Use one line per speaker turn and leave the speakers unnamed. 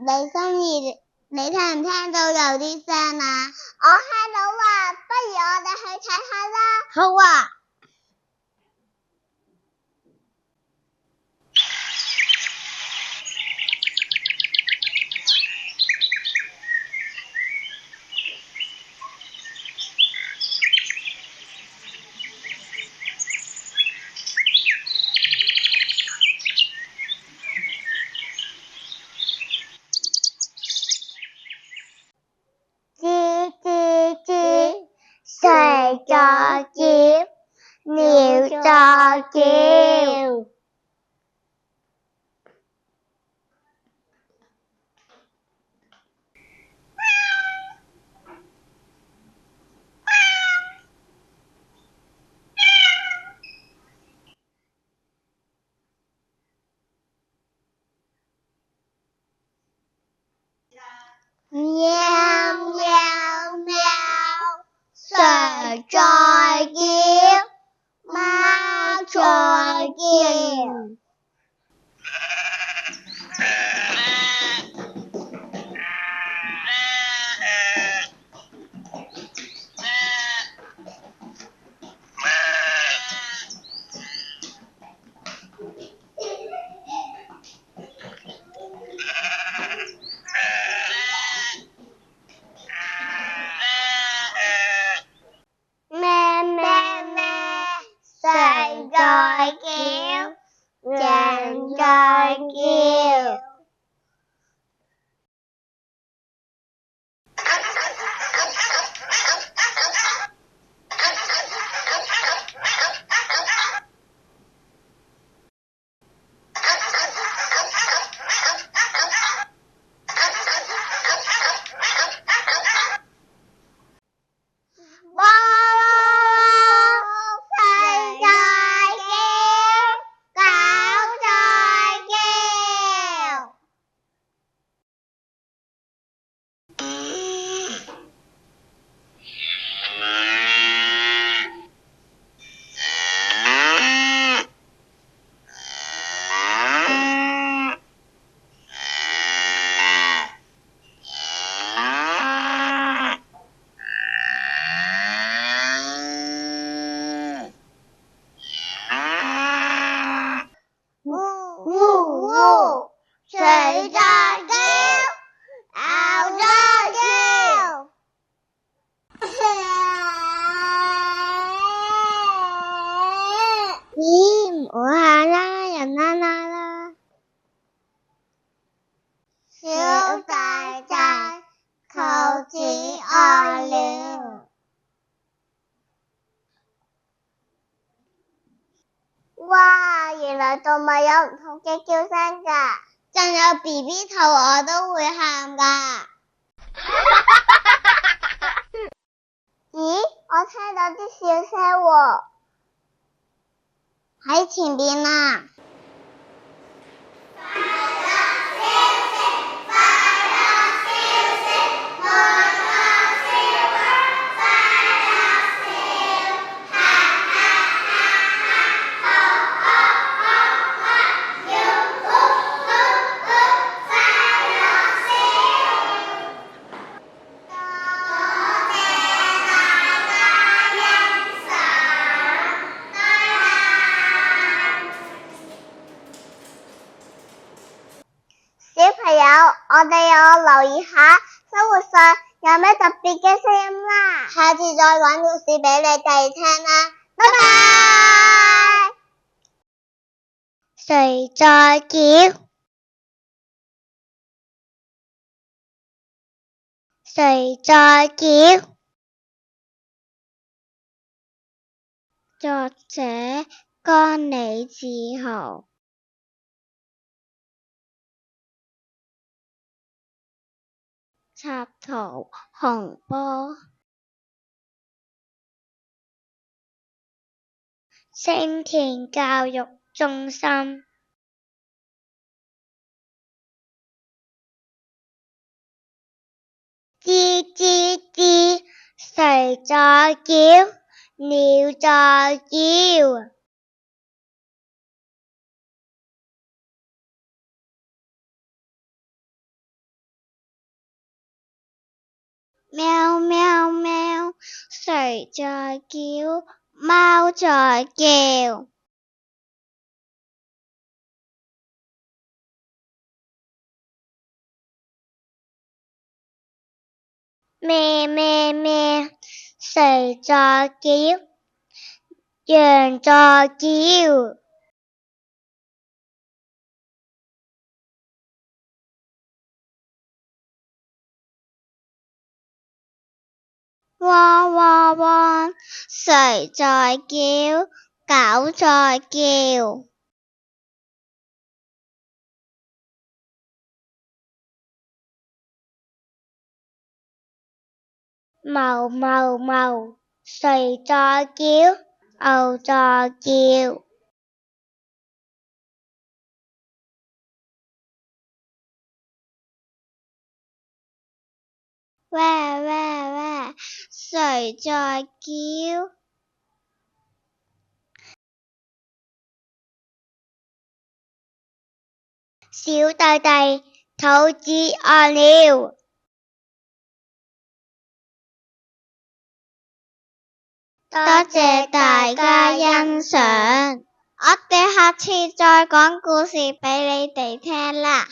你心怡，你聽唔聽到有啲聲啊？我聽到啊，不如我哋去睇下啦。好啊。吱吱吱，誰在叫？鳥在叫。喵喵喵，誰在叫？貓在叫。咩咩咩，誰在叫？人在叫。哇哇哇，誰在叫？狗在叫。嗚嗚，誰在叫？牛在叫。咦，唔好喊啦，人啦啦。小仔仔，肚子餓了。哇，原來動物有唔同嘅叫聲㗎，仲有 BB 肚我都會喊㗎。咦，我聽到啲笑聲喎，喺前邊啊。小朋友，我哋有留意下生活上有咩特別嘅聲音啦，下次再講故事俾你哋聽啦，拜拜。誰在叫？誰在叫？作者江李志豪。插圖洪波。青田教育中心。吱吱吱，誰在叫？鳥在叫。喵喵喵，誰在叫？貓在叫。咩咩咩，誰在叫？羊在叫。哇哇哇，誰在叫？狗在叫。哞哞哞，誰在叫？牛在叫。喂喂喂，誰在叫？小弟弟，肚子餓了。多謝大家欣賞，我哋下次再講故事俾你哋聽啦。